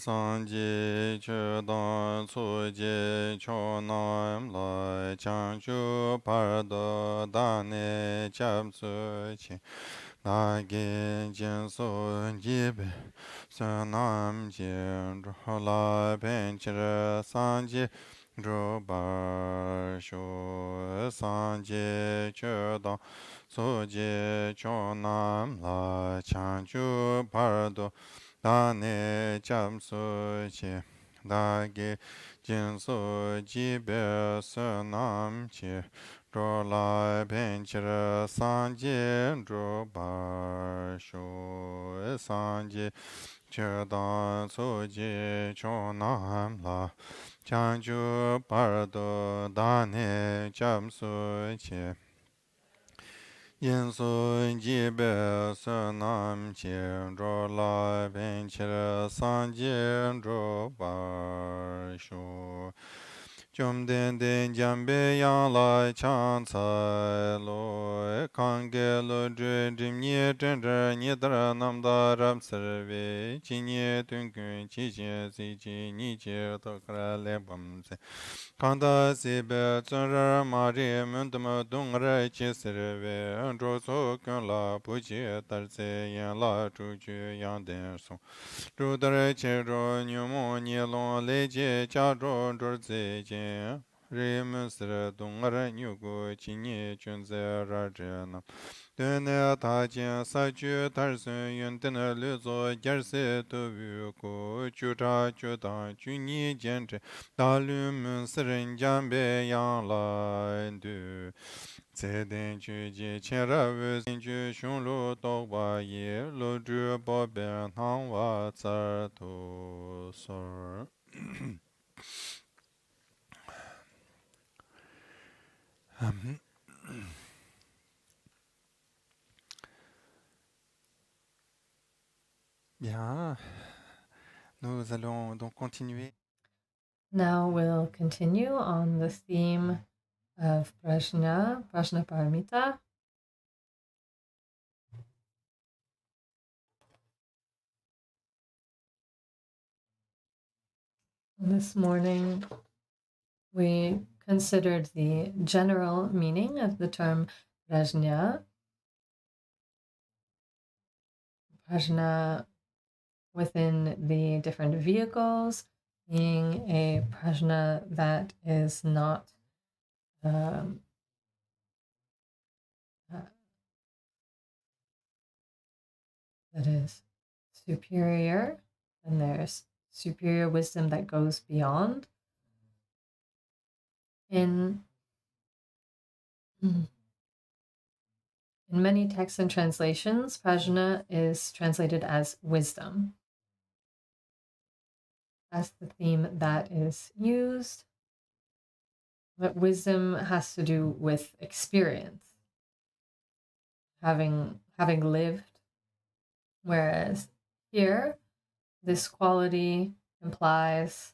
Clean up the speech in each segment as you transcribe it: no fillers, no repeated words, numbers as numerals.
Sanji Chodan Tsuji Chonam Lai Changchu Pardo Dane Chapsu Chi Nagi Jinsu Jibe Sunam Jin Rola Penchira Sanji Drobar Shu Sanji Chodan Tsuji Chonam Lai Changchu Pardo Dane Chamsu Chi Dagi Jinsu Jibe Sunam Chi Drola Penchira Sanji Drobar Shu Sanji Chedan Suji Chonam La Chanju Pardo Dane Chamsu Chi Yin sun ji be sunam chi ro la ben chi re san ji ro bar shu. Chum den den jam be yang lai chan cai lo kan ge lo zhe jim nie zhen zhe nie dra nam da ram ser ve chi nie tun kun chi xie si chi ni chi to kra le bam se. Kanda sibe tsunra ma ri mundama dungra chi sirve zho so kyun la pu chi tar se yan la chu chu yang den song. Zhu dar chi zho nyu mo ni long le chi cha zho zho zi jin. Ri mun sir dungra nyu gu chi ni chun zi ra zhi nam. Dune ta jin sa ju tar sun yun den lu zo gyar se tu wu ku chu cha chu dang chu ni jen zhi. Da lu mun sirin jan be yang lai du. Tse den chu ji chen ra wu sin chu shun lu tok wa ye lu zhu bo ben hang wa tsar tu sor. Bien, nous allons donc continuer. Now we'll continue on the theme of prajnaparamita. This morning we considered the general meaning of the term prajna. Prajna within the different vehicles, being a prajna that is not um, that is superior, and there's superior wisdom that goes beyond. In many texts and translations, prajna is translated as wisdom. As the theme that is used, but wisdom has to do with experience, having lived, whereas here this quality implies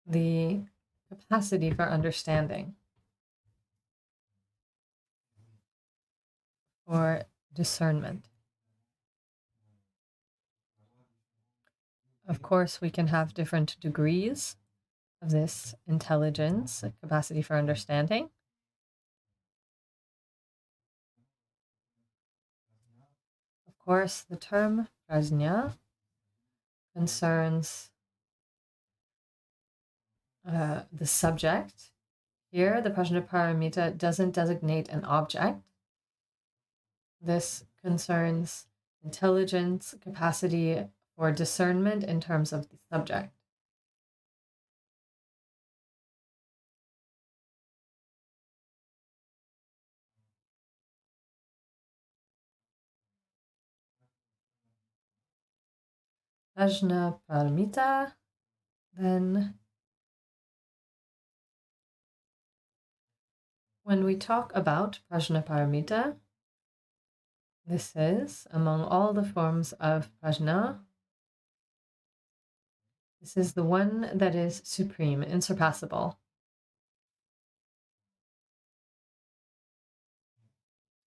the capacity for understanding, or discernment. Of course, we can have different degrees of this intelligence, a capacity for understanding. Of course, the term prajna concerns the subject. Here, the prajnaparamita doesn't designate an object. This concerns intelligence, capacity for discernment in terms of the subject. Prajnaparamita, then when we talk about prajnaparamita, this is, among all the forms of prajna, this is the one that is supreme, insurpassable.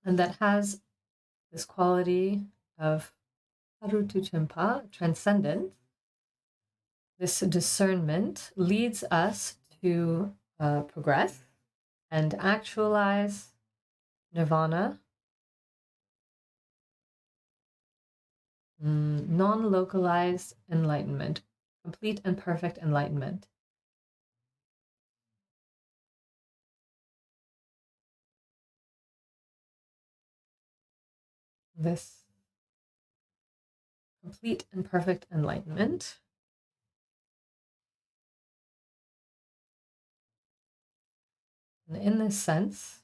And that has this quality of Harutuchimpa, transcendence, this discernment leads us to progress and actualize nirvana, non-localized enlightenment, complete and perfect enlightenment. This complete and perfect enlightenment and in this sense,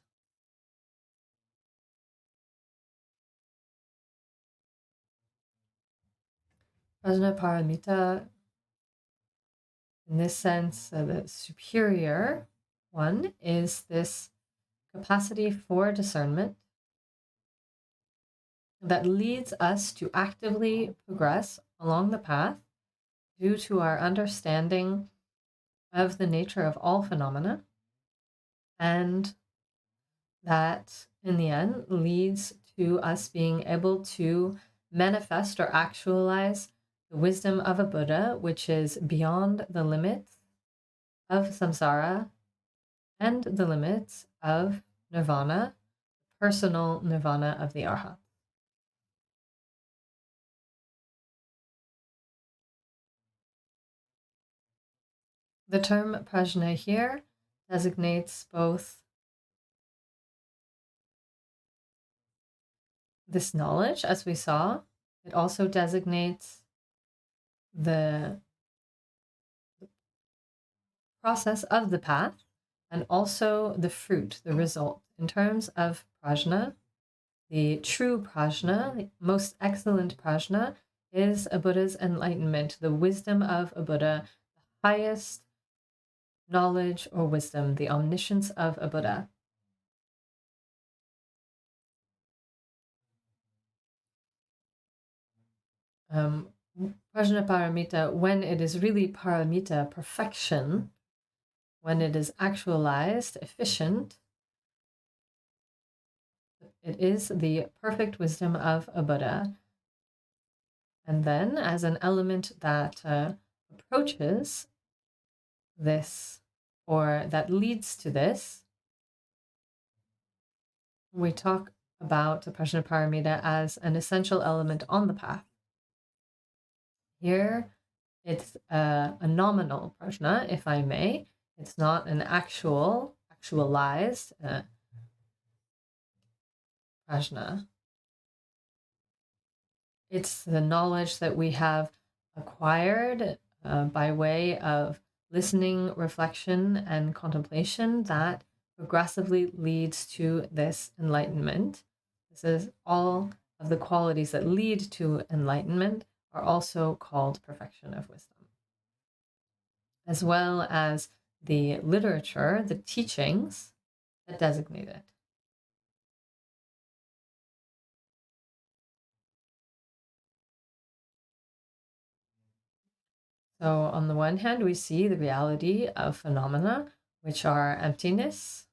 prajnaparamita, in this sense, the superior one is this capacity for discernment that leads us to actively progress along the path due to our understanding of the nature of all phenomena, and that in the end leads to us being able to manifest or actualize the wisdom of a Buddha, which is beyond the limits of samsara and the limits of nirvana, personal nirvana of the Arhat. The term prajna here designates both this knowledge, as we saw. It also designates the process of the path and also the fruit, the result. In terms of prajna, the true prajna, the most excellent prajna, is a Buddha's enlightenment, the wisdom of a Buddha, the highest knowledge or wisdom, the omniscience of a Buddha. Prajnaparamita, when it is really paramita, perfection, when it is actualized, efficient, it is the perfect wisdom of a Buddha. And then, as an element that approaches this or that leads to this, we talk about the prajnaparamita as an essential element on the path. Here, it's a nominal prajna, if I may. It's not an actualized prajna. It's the knowledge that we have acquired by way of listening, reflection, and contemplation that progressively leads to this enlightenment. This is all of the qualities that lead to enlightenment are also called perfection of wisdom, as well as the literature, the teachings that designate it. So on the one hand, we see the reality of phenomena, which are emptiness.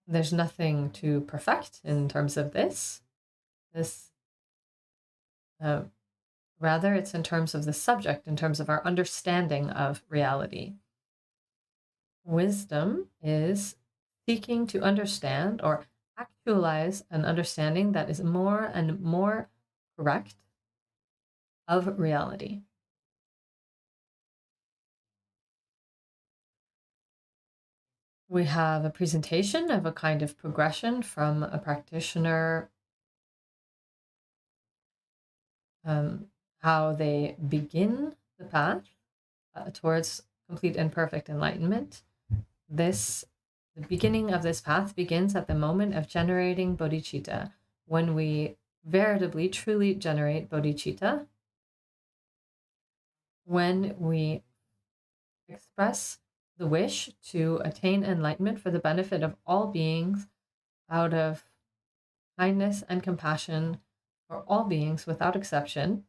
There's nothing to perfect in terms of this. Rather, it's in terms of the subject, in terms of our understanding of reality. Wisdom is seeking to understand or actualize an understanding that is more and more correct of reality. We have a presentation of a kind of progression from a practitioner, how they begin the path towards complete and perfect enlightenment. The beginning of this path begins at the moment of generating bodhicitta. When we veritably, truly generate bodhicitta, when we express the wish to attain enlightenment for the benefit of all beings out of kindness and compassion for all beings without exception,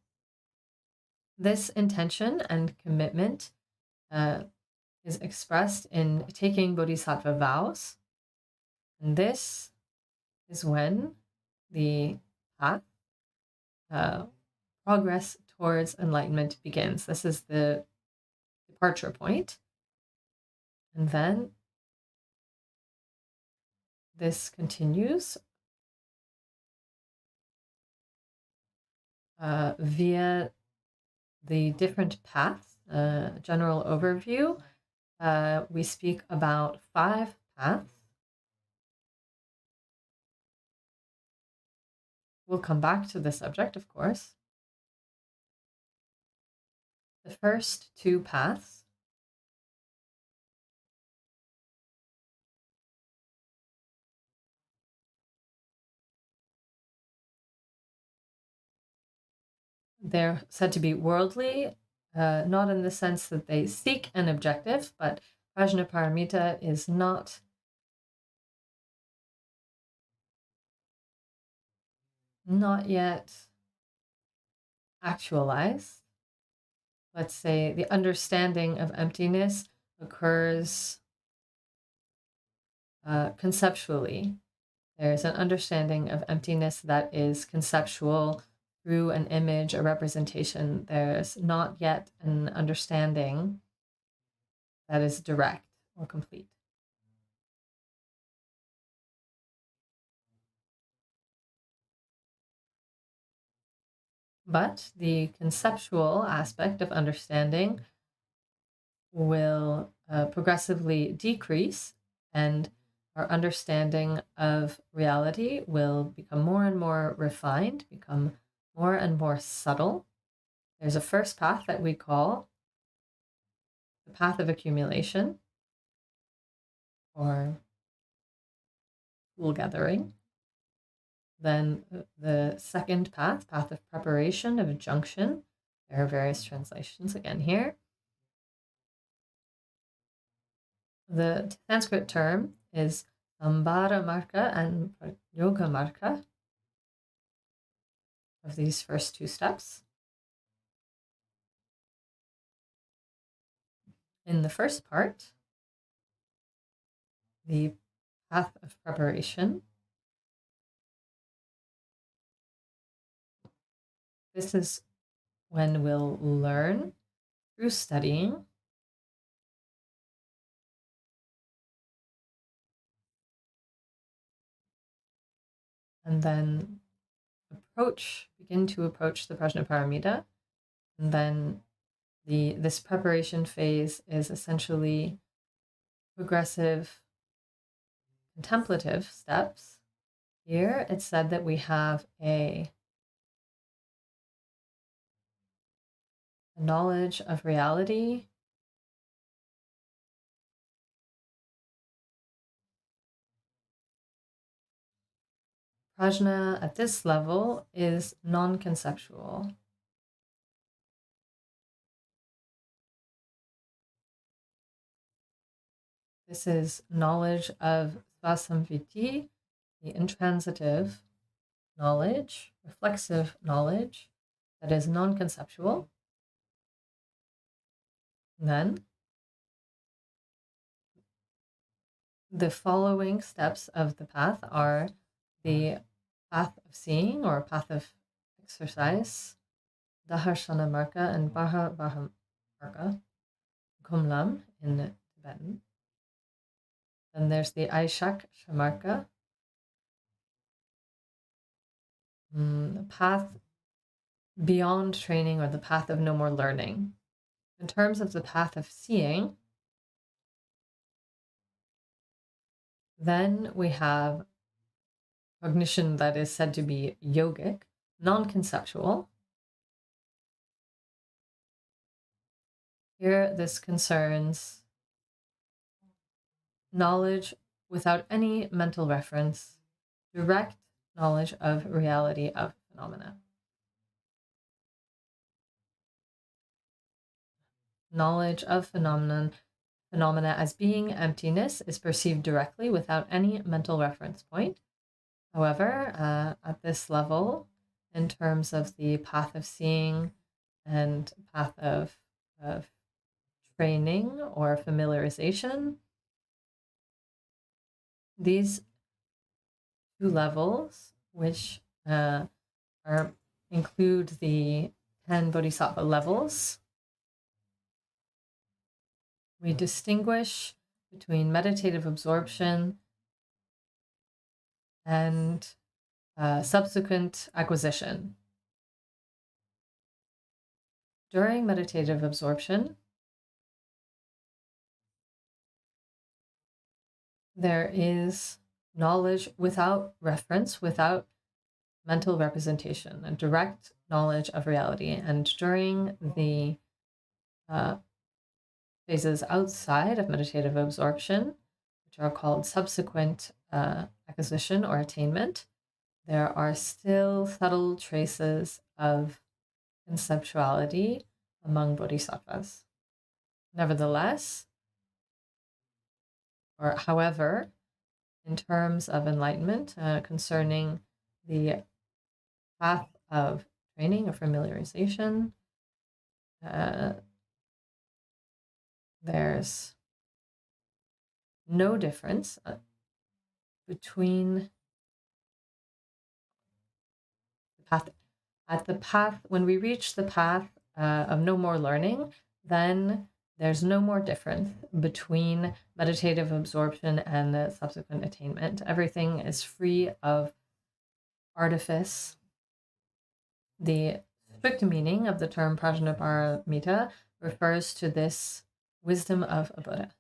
this intention and commitment is expressed in taking bodhisattva vows. And this is when the path, progress towards enlightenment begins. This is the departure point. And then this continues via the different paths. General overview, we speak about 5 paths. We'll come back to the subject, of course. The first 2 paths they're said to be worldly, not in the sense that they seek an objective, but prajnaparamita is not yet actualized. Let's say the understanding of emptiness occurs conceptually. There's an understanding of emptiness that is conceptual through an image, a representation. There's not yet an understanding that is direct or complete. But the conceptual aspect of understanding will progressively decrease, and our understanding of reality will become more and more refined, become more and more subtle. There's a first path that we call the path of accumulation or tool gathering. Then the second path, path of preparation, of junction. There are various translations again here. The Sanskrit term is Ambara Marka and Yoga Marka of these first 2 steps. In the first part, the path of preparation, this is when we'll learn through studying and then begin to approach the prajnaparamita. And then this preparation phase is essentially progressive contemplative steps. Here it's said that we have a knowledge of reality, prajna at this level is non-conceptual. This is knowledge of svasamviti, the intransitive knowledge, reflexive knowledge that is non-conceptual. Then the following steps of the path are the path of seeing or path of exercise, Daharshana Marka and Baha Marka, Kumlam in Tibetan. Then there's the Aishak Shamarka, the path beyond training or the path of no more learning. In terms of the path of seeing, then we have cognition that is said to be yogic, non-conceptual. Here, this concerns knowledge without any mental reference, direct knowledge of reality of phenomena. Knowledge of phenomena as being emptiness is perceived directly without any mental reference point. However, at this level, in terms of the path of seeing and path of training or familiarization, these 2 levels, which include the 10 bodhisattva levels. We distinguish between meditative absorption and subsequent acquisition. During meditative absorption, there is knowledge without reference, without mental representation, a direct knowledge of reality. And during the phases outside of meditative absorption, which are called subsequent acquisition or attainment, there are still subtle traces of conceptuality among bodhisattvas. Nevertheless, or however, in terms of enlightenment concerning the path of training or familiarization, there's no difference between the path. At the path, when we reach the path of no more learning, then there's no more difference between meditative absorption and the subsequent attainment. Everything is free of artifice. The strict meaning of the term prajnaparamita refers to this wisdom of a Buddha.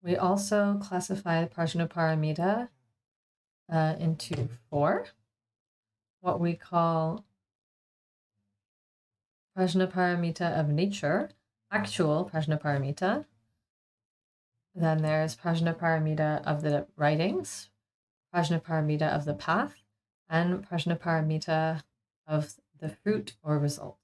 We also classify prajnaparamita into 4, what we call prajnaparamita of nature, actual prajnaparamita. Then there's prajnaparamita of the writings, prajnaparamita of the path, and prajnaparamita of the fruit or result.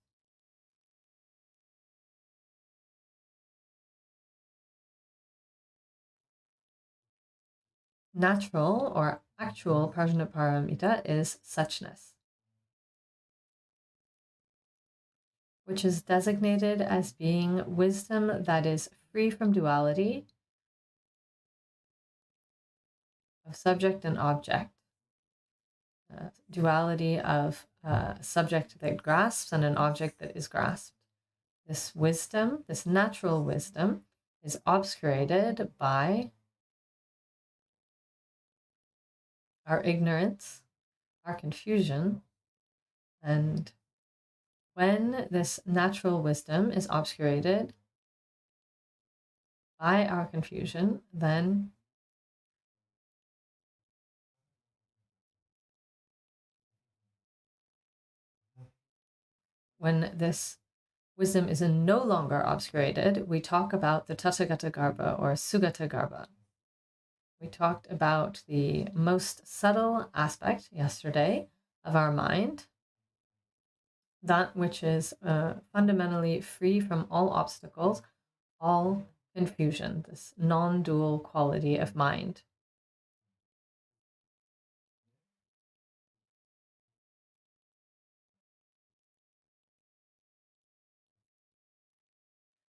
Natural or actual prajnaparamita is suchness, which is designated as being wisdom that is free from duality of subject and object, duality of a subject that grasps and an object that is grasped. This wisdom, this natural wisdom, is obscurated by our ignorance, our confusion, and when this natural wisdom is obscurated by our confusion, then when this wisdom is no longer obscurated, we talk about the Tathagata Garbha or Sugata Garbha. We talked about the most subtle aspect yesterday of our mind, that which is fundamentally free from all obstacles, all confusion, this non-dual quality of mind.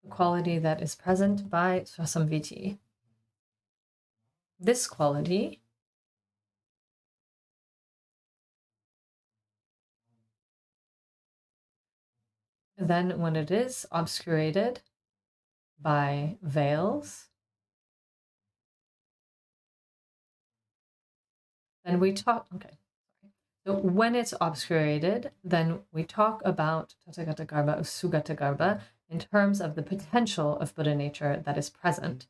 The quality that is present by Swasamviti. This quality then, when it is obscurated by veils, then we talk, so when it's obscurated, then we talk about Tathagata Garbha or Sugata Garbha in terms of the potential of Buddha nature that is present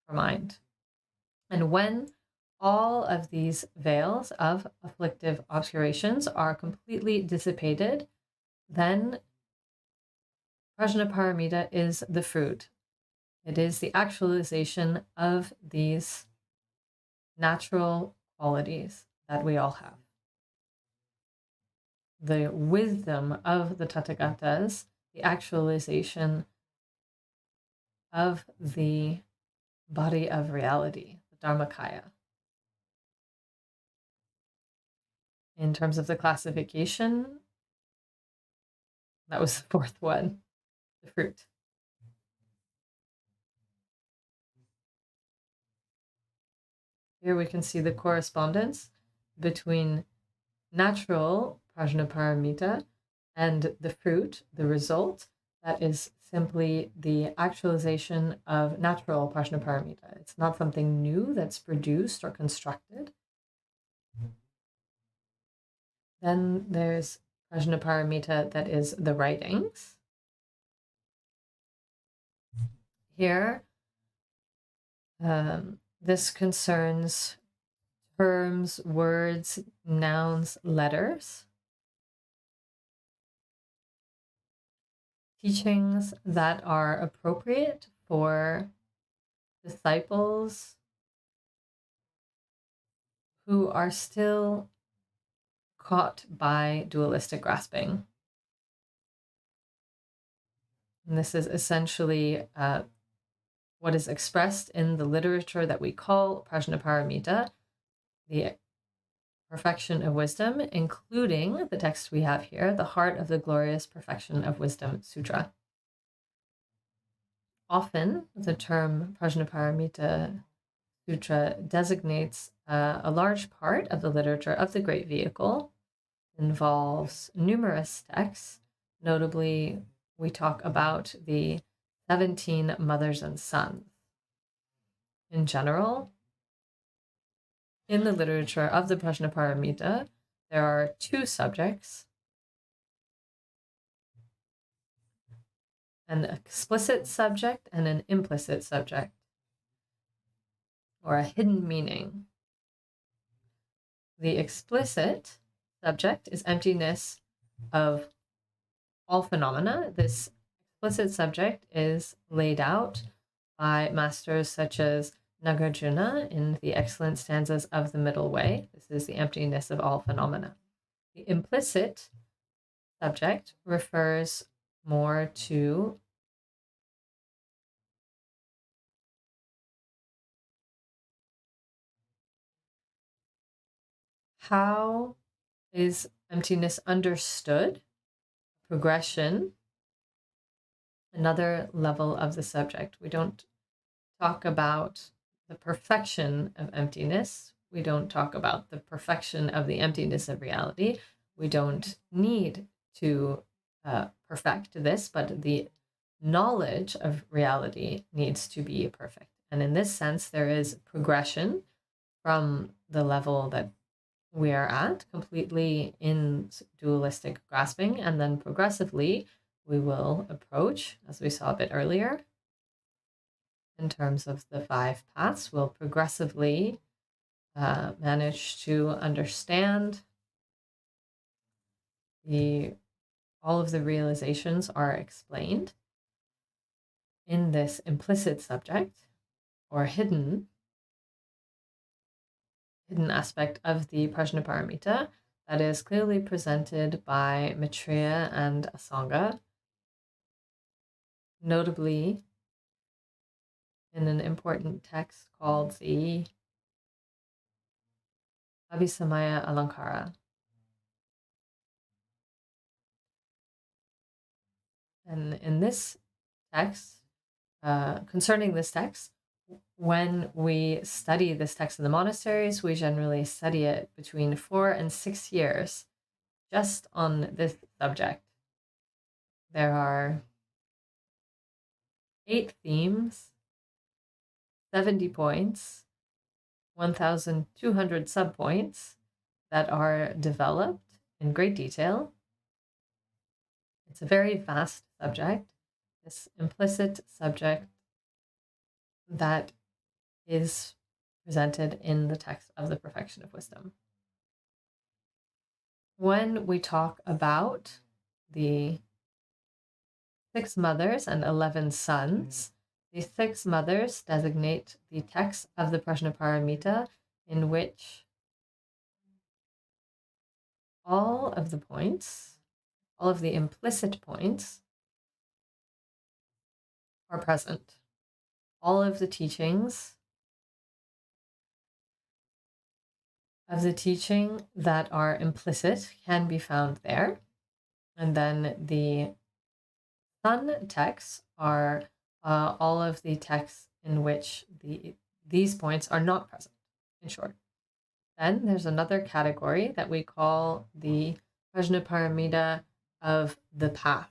for mind. And when all of these veils of afflictive obscurations are completely dissipated, then prajnaparamita is the fruit. It is the actualization of these natural qualities that we all have. The wisdom of the Tathagatas, the actualization of the body of reality, the Dharmakaya. In terms of the classification, that was the fourth one, the fruit. Here we can see the correspondence between natural prajnaparamita and the fruit, the result, that is simply the actualization of natural prajnaparamita. It's not something new that's produced or constructed. Then there's prajnaparamita that is the writings. Here, this concerns terms, words, nouns, letters, teachings that are appropriate for disciples who are still caught by dualistic grasping. And this is essentially what is expressed in the literature that we call prajnaparamita, the perfection of wisdom, including the text we have here, the Heart of the Glorious Perfection of Wisdom Sutra. Often, the term prajnaparamita sutra designates a large part of the literature of the Great Vehicle, involves numerous texts. Notably, we talk about the 17 mothers and sons. In general, in the literature of the Prajnaparamita, there are two subjects: an explicit subject and an implicit subject, or a hidden meaning. The explicit subject is emptiness of all phenomena. This explicit subject is laid out by masters such as Nagarjuna in the excellent stanzas of the Middle Way. This is the emptiness of all phenomena. The implicit subject refers more to how is emptiness understood, progression, another level of the subject. We don't talk about the perfection of emptiness. We don't talk about the perfection of the emptiness of reality. We don't need to perfect this, but the knowledge of reality needs to be perfect. And in this sense, there is progression from the level that we are at, completely in dualistic grasping, and then progressively we will approach, as we saw a bit earlier, in terms of the 5 paths, we'll progressively manage to understand all of the realizations are explained in this implicit subject or hidden aspect of the Prajnaparamita that is clearly presented by Maitreya and Asanga, notably in an important text called the Abhisamaya Alankara. And in this text, concerning this text, when we study this text in the monasteries, we generally study it between 4 and 6 years just on this subject. There are 8 themes, 70 points, 1,200 subpoints that are developed in great detail. It's a very vast subject, this implicit subject that is presented in the text of the Perfection of Wisdom. When we talk about the 6 mothers and 11 sons, the 6 mothers designate the text of the Prajnaparamita in which all of the points, all of the implicit points are present. all of the teachings of the teaching that are implicit can be found there. And then the sun texts are all of the texts in which these points are not present, in short. Then there's another category that we call the prajnaparamita of the path.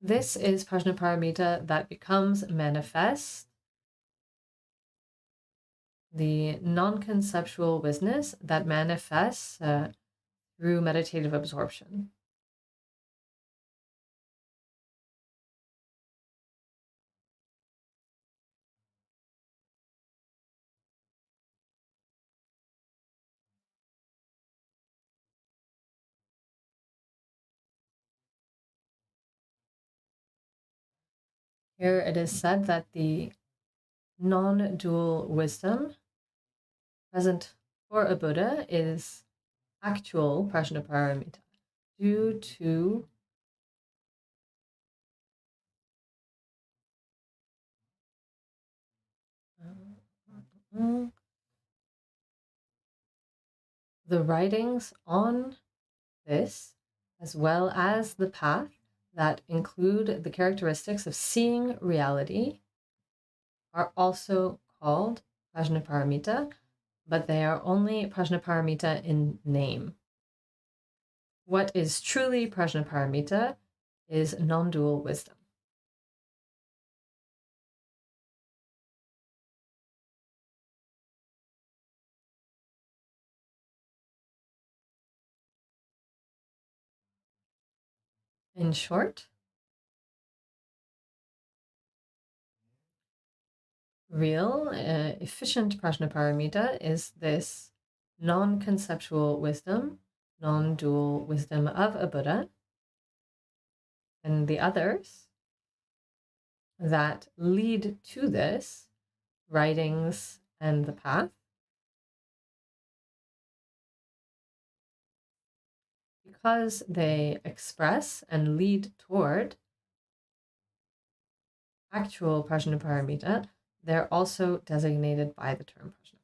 This is prajnaparamita that becomes manifest, the non-conceptual witness that manifests through meditative absorption. Here it is said that the non-dual wisdom present for a Buddha is actual prajnaparamita due to the writings on this, as well as the path that include the characteristics of seeing reality, are also called prajnaparamita, but they are only prajnaparamita in name. What is truly prajnaparamita is non-dual wisdom. In short, real, efficient prajnaparamita is this non-conceptual wisdom, non-dual wisdom of a Buddha, and the others that lead to this, writings and the path, because they express and lead toward actual prajnaparamita, they're also designated by the term prajnaparamita.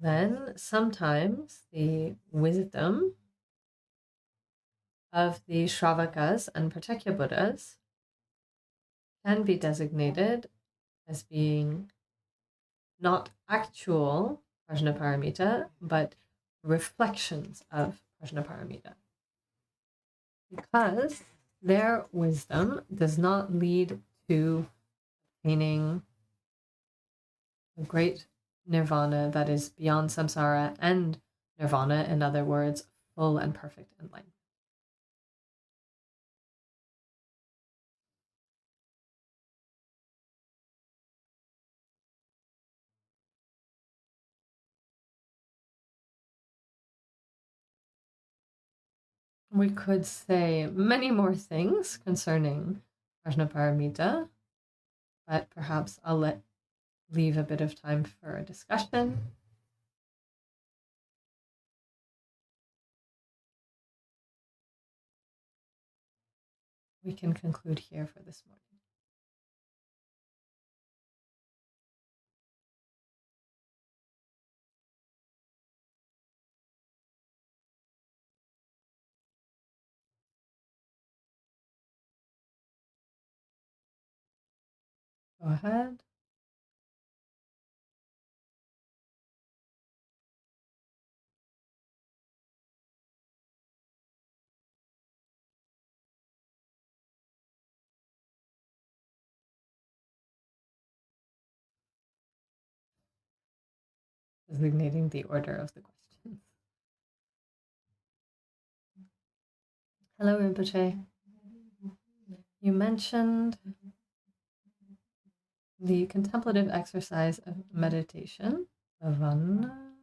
Then sometimes the wisdom of the Shravakas and Pratyeka Buddhas can be designated as being not actual prajnaparamita, but reflections of prajnaparamita. Because their wisdom does not lead to attaining a great nirvana that is beyond samsara and nirvana, in other words, full and perfect enlightenment. We could say many more things concerning prajnaparamita, but perhaps I'll leave a bit of time for a discussion. We can conclude here for this morning. Go ahead. Designating the order of the questions. Hello, Rinpoche. You mentioned the contemplative exercise of meditation, bhavana.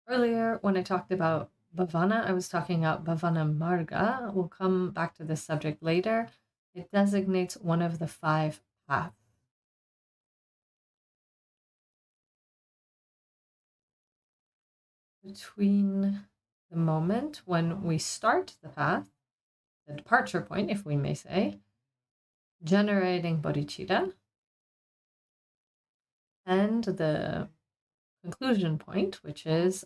Earlier, when I talked about bhavana, I was talking about bhavana marga. We'll come back to this subject later. It designates one of the 5 paths. between the moment when we start the path, the departure point, if we may say, generating bodhicitta, and the conclusion point, which is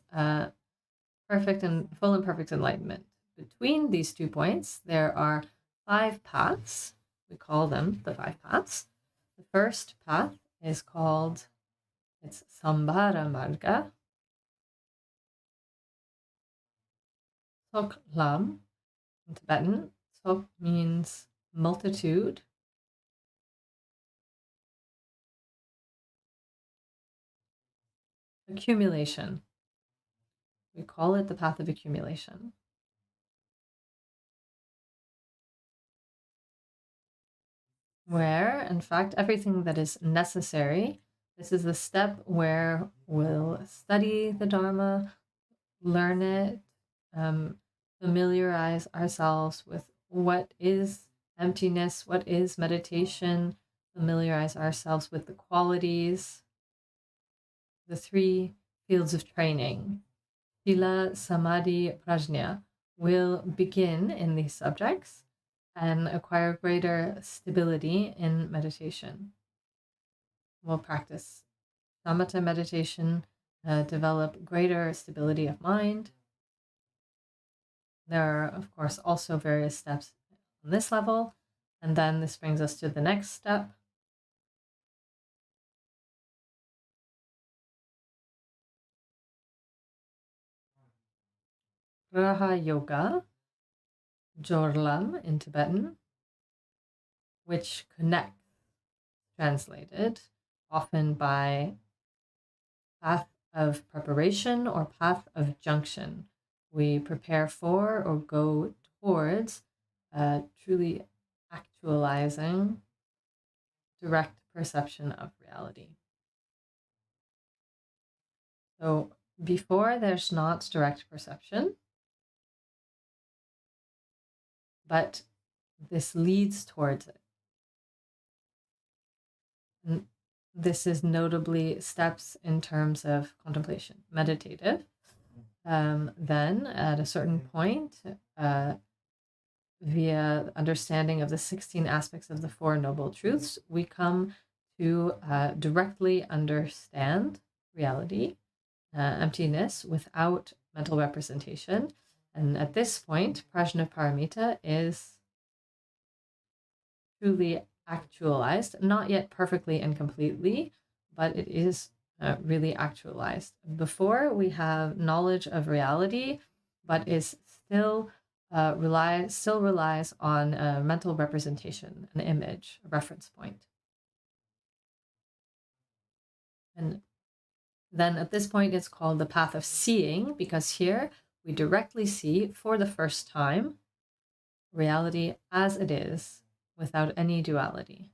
perfect and full and perfect enlightenment. Between these 2 points, there are 5 paths. We call them the 5 paths. The first path is called, it's Sambhara Marga, Sok Lam in Tibetan. Sok means multitude. Accumulation. We call it the path of accumulation. Where, in fact, everything that is necessary, this is the step where we'll study the Dharma, learn it, familiarize ourselves with what is emptiness, what is meditation, familiarize ourselves with the qualities, the 3 fields of training. Sila, Samadhi, Prajna will begin in these subjects and acquire greater stability in meditation. We'll practice samatha meditation, develop greater stability of mind. There are, of course, also various steps on this level, and then this brings us to the next step. Raha Yoga, Jorlam in Tibetan, which connects, translated, often by path of preparation or path of junction. We prepare for or go towards truly actualizing direct perception of reality. So before there's not direct perception, but this leads towards it. And this is notably steps in terms of contemplation, meditative. Then at a certain point, via understanding of the 16 aspects of the Four Noble Truths, we come to directly understand reality, emptiness, without mental representation. And at this point, prajnaparamita is truly actualized, not yet perfectly and completely, but it is really actualized. Before, we have knowledge of reality, but is still relies on a mental representation, an image, a reference point. And then at this point, it's called the path of seeing, because here we directly see for the first time reality as it is, without any duality.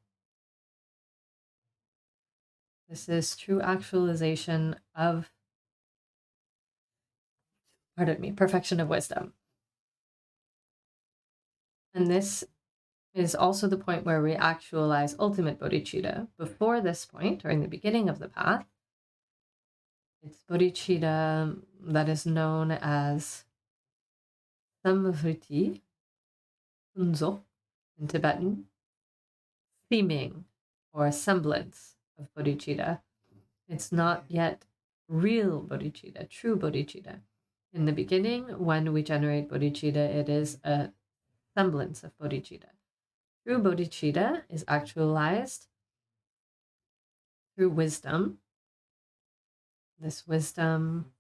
This is true actualization of, perfection of wisdom. And this is also the point where we actualize ultimate bodhicitta. Before this point, or in the beginning of the path, it's bodhicitta that is known as samvriti, unzo in Tibetan, seeming or semblance of bodhicitta. It's not yet real bodhicitta, true bodhicitta. In the beginning, when we generate bodhicitta, it is a semblance of bodhicitta. True bodhicitta is actualized through wisdom. This wisdom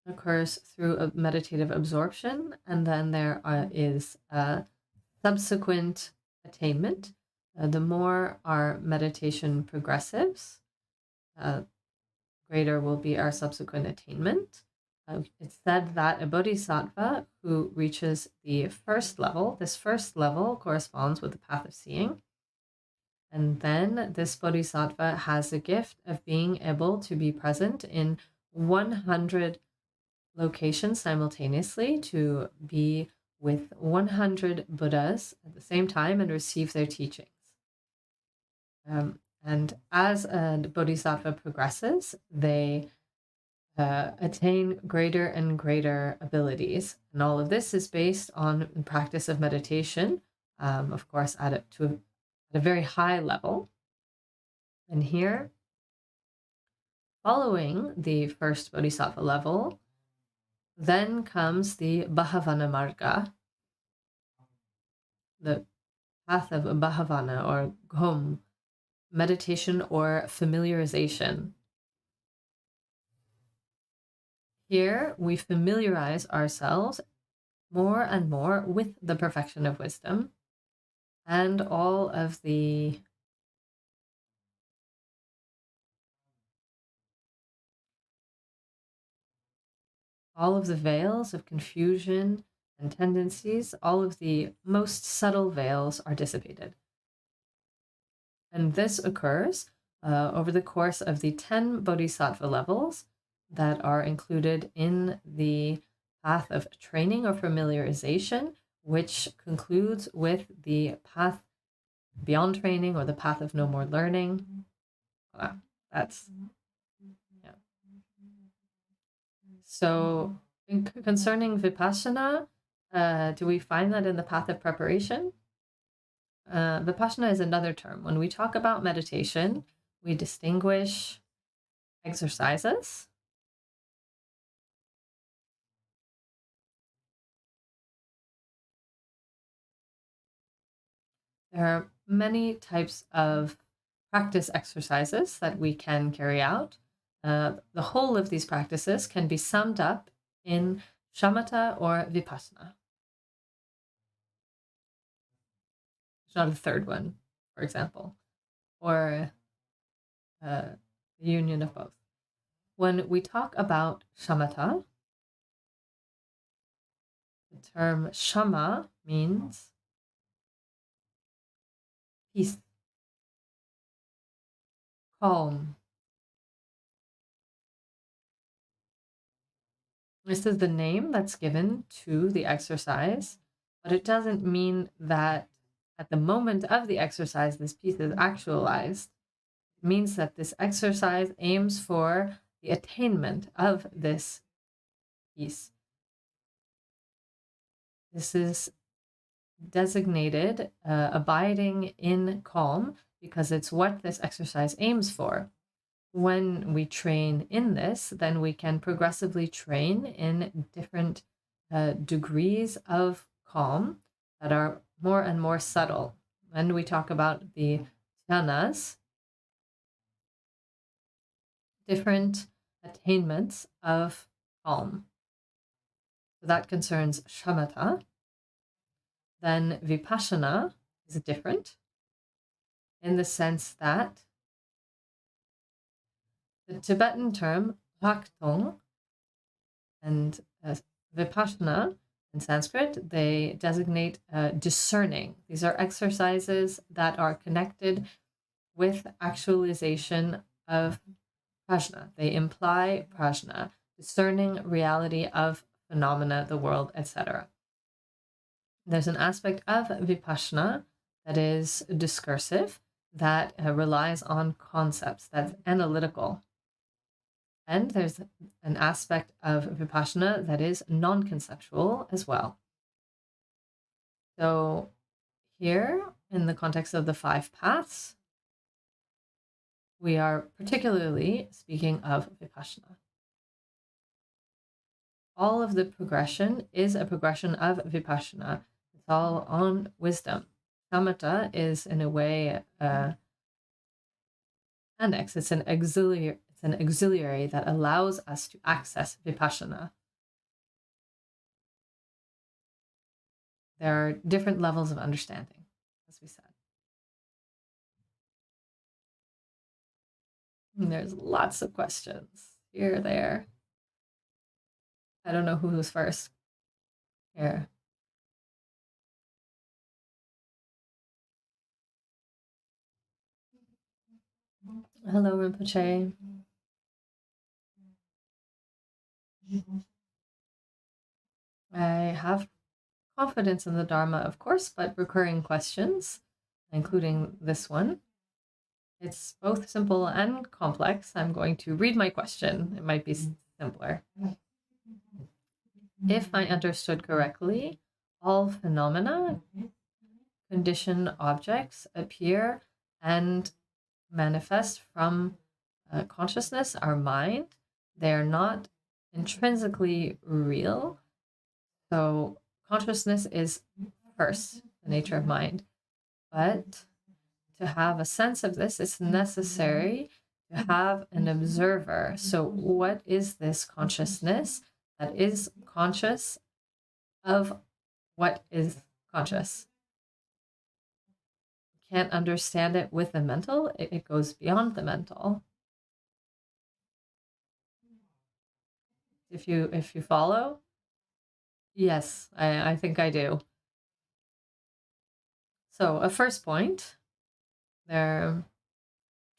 occurs through a meditative absorption, and then there is a subsequent attainment. The more our meditation progresses, greater will be our subsequent attainment. It's said that a bodhisattva who reaches the first level, this first level corresponds with the path of seeing. And then this bodhisattva has the gift of being able to be present in 100 locations simultaneously, to be with 100 Buddhas at the same time and receive their teachings. And as a bodhisattva progresses, they attain greater and greater abilities. And all of this is based on the practice of meditation, of course, at a very high level. And here, following the first bodhisattva level, then comes the Bhavana Marga, the path of Bhavana or Ghom, meditation or familiarization. Here, we familiarize ourselves more and more with the perfection of wisdom and all of the veils of confusion and tendencies, all of the most subtle veils are dissipated. And this occurs over the course of the 10 bodhisattva levels that are included in the path of training or familiarization, which concludes with the path beyond training or the path of no more learning. That's, yeah. So concerning Vipassana, do we find that in the path of preparation? Vipassana is another term. When we talk about meditation, we distinguish exercises. There are many types of practice exercises that we can carry out. The whole of these practices can be summed up in shamatha or vipassana. There's not a third one, for example, or the union of both. When we talk about shamatha, the term shama means peace, calm. This is the name that's given to the exercise, but it doesn't mean that at the moment of the exercise, this peace is actualized. It means that this exercise aims for the attainment of this peace. This is designated abiding in calm because it's what this exercise aims for. When we train in this, then we can progressively train in different degrees of calm that are more and more subtle. When we talk about the jhanas, different attainments of calm. So that concerns shamatha. Then vipassana is different in the sense that the Tibetan term bhaktong and vipassana in Sanskrit, they designate discerning. These are exercises that are connected with actualization of prajna. They imply prajna, discerning reality of phenomena, the world, etc. There's an aspect of vipassana that is discursive, that relies on concepts, that's analytical. And there's an aspect of vipassana that is non-conceptual as well. So here, in the context of the 5 paths, we are particularly speaking of vipassana. All of the progression is a progression of vipassana. It's all on wisdom. Samatha is, in a way, annex. It's an auxiliary that allows us to access vipassana. There are different levels of understanding, as we said. And there's lots of questions here, there. I don't know who was first. Here. Hello, Rinpoche. I have confidence in the Dharma, of course, but recurring questions, including this one. It's both simple and complex. I'm going to read my question. It might be simpler. If I understood correctly, all phenomena, conditioned objects appear and manifest from consciousness, our mind. They're not intrinsically real. So consciousness is first, the nature of mind. But to have a sense of this, it's necessary to have an observer. So what is this consciousness that is conscious of what is conscious? Can't understand it with the mental. It goes beyond the mental. If you follow, yes, I think I do. So a first point, there are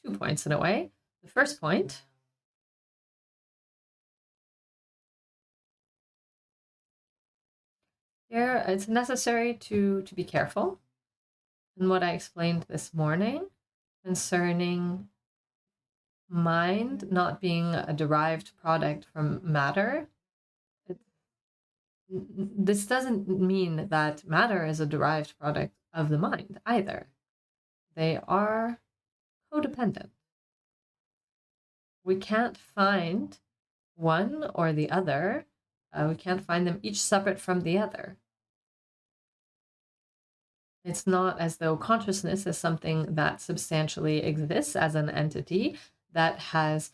2 points in a way. The first point, here it's necessary to be careful. And what I explained this morning concerning mind not being a derived product from matter, this doesn't mean that matter is a derived product of the mind either. They are codependent. We can't find one or the other. We can't find them each separate from the other. It's not as though consciousness is something that substantially exists as an entity that has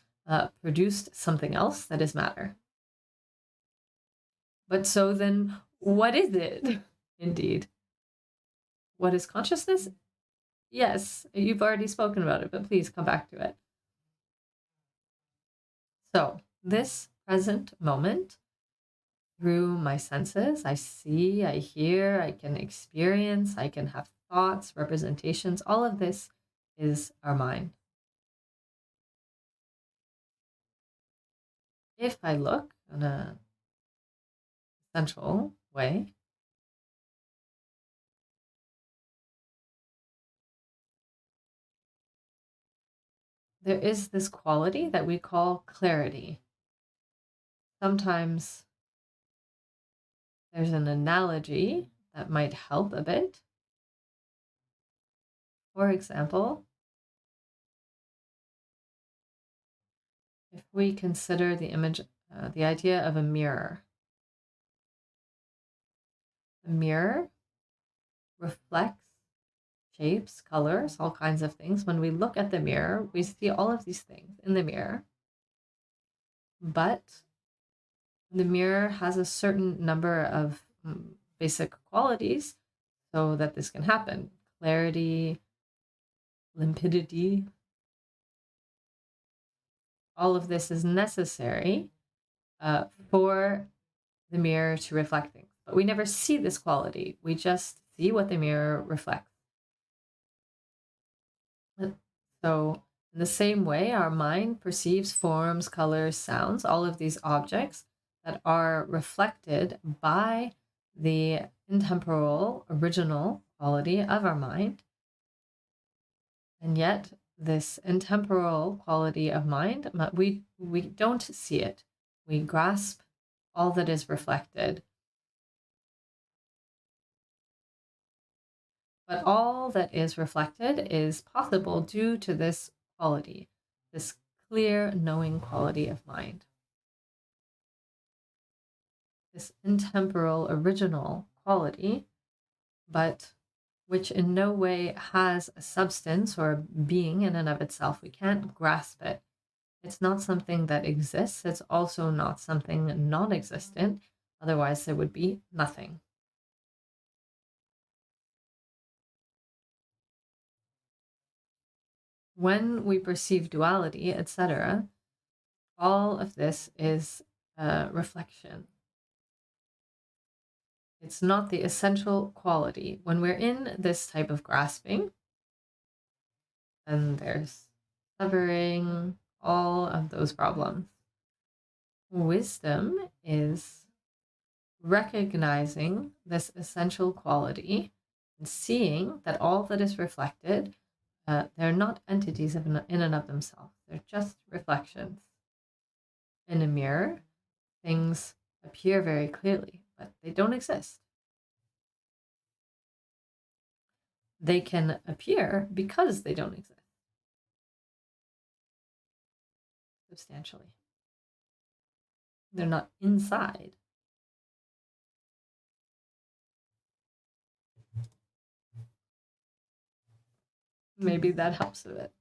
produced something else that is matter. But so then, what is it? Indeed. What is consciousness? Yes, you've already spoken about it, but please come back to it. So, this present moment, through my senses, I see, I hear, I can experience, I can have thoughts, representations, all of this is our mind. If I look in a central way, there is this quality that we call clarity. Sometimes there's an analogy that might help a bit. For example, if we consider the image, the idea of a mirror. A mirror reflects shapes, colors, all kinds of things. When we look at the mirror, we see all of these things in the mirror. But the mirror has a certain number of basic qualities so that this can happen. Clarity, limpidity. All of this is necessary for the mirror to reflect things. But we never see this quality. We just see what the mirror reflects. So in the same way, our mind perceives forms, colors, sounds, all of these objects that are reflected by the intemporal original quality of our mind. And yet this intemporal quality of mind, we don't see it. We grasp all that is reflected. But all that is reflected is possible due to this quality, this clear knowing quality of mind. This intemporal original quality, but which in no way has a substance or a being in and of itself. We can't grasp it. It's not something that exists. It's also not something non-existent. Otherwise, there would be nothing. When we perceive duality, etc., all of this is a reflection. It's not the essential quality. When we're in this type of grasping, and there's suffering, all of those problems. Wisdom is recognizing this essential quality and seeing that all that is reflected they're not entities in and of themselves. They're just reflections. In a mirror, things appear very clearly, but they don't exist. They can appear because they don't exist substantially. They're not inside. Maybe that helps a bit.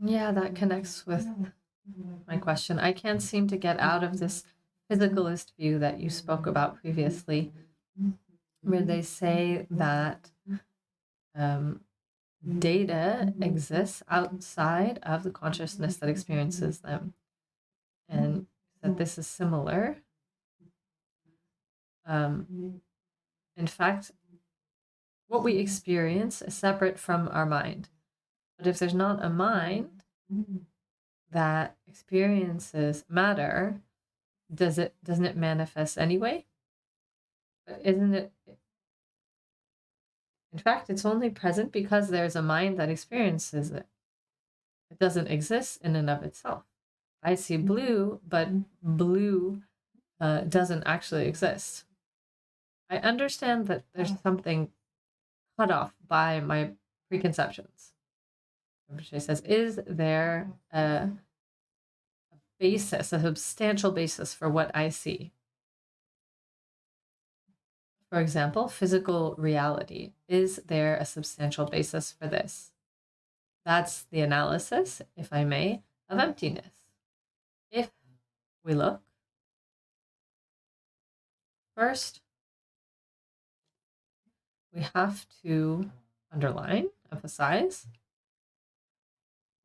Yeah, that connects with my question. I can't seem to get out of this physicalist view that you spoke about previously, where they say that data exists outside of the consciousness that experiences them, and that this is similar. In fact, what we experience is separate from our mind. But if there's not a mind that experiences matter, doesn't it manifest anyway? But isn't it? In fact, it's only present because there's a mind that experiences it. It doesn't exist in and of itself. I see blue, but blue doesn't actually exist. I understand that there's something cut off by my preconceptions. She says, is there a basis, a substantial basis for what I see? For example, physical reality. Is there a substantial basis for this? That's the analysis, if I may, of emptiness. If we look, first, we have to underline, emphasize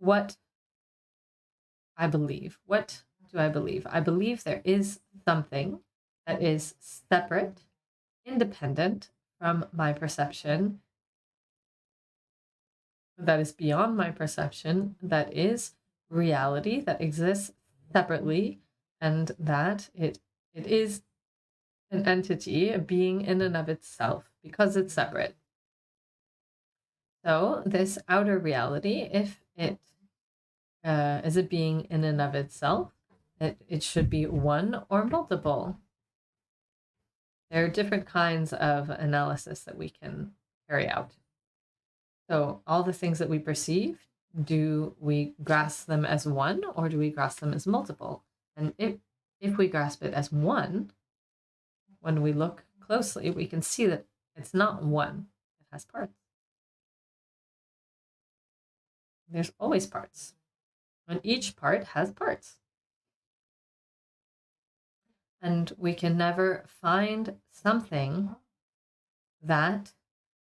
what I believe. What do I believe? I believe there is something that is separate, independent from my perception, that is beyond my perception, that is reality, that exists separately, and that it is an entity, a being in and of itself, because it's separate. So this outer reality, if it is a being in and of itself, it should be one or multiple. There are different kinds of analysis that we can carry out. So all the things that we perceive, do we grasp them as one or do we grasp them as multiple? And if we grasp it as one, when we look closely, we can see that it's not one. It has parts. There's always parts. And each part has parts. And we can never find something that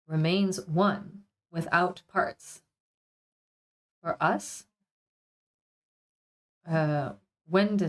remains one without parts. For us, when does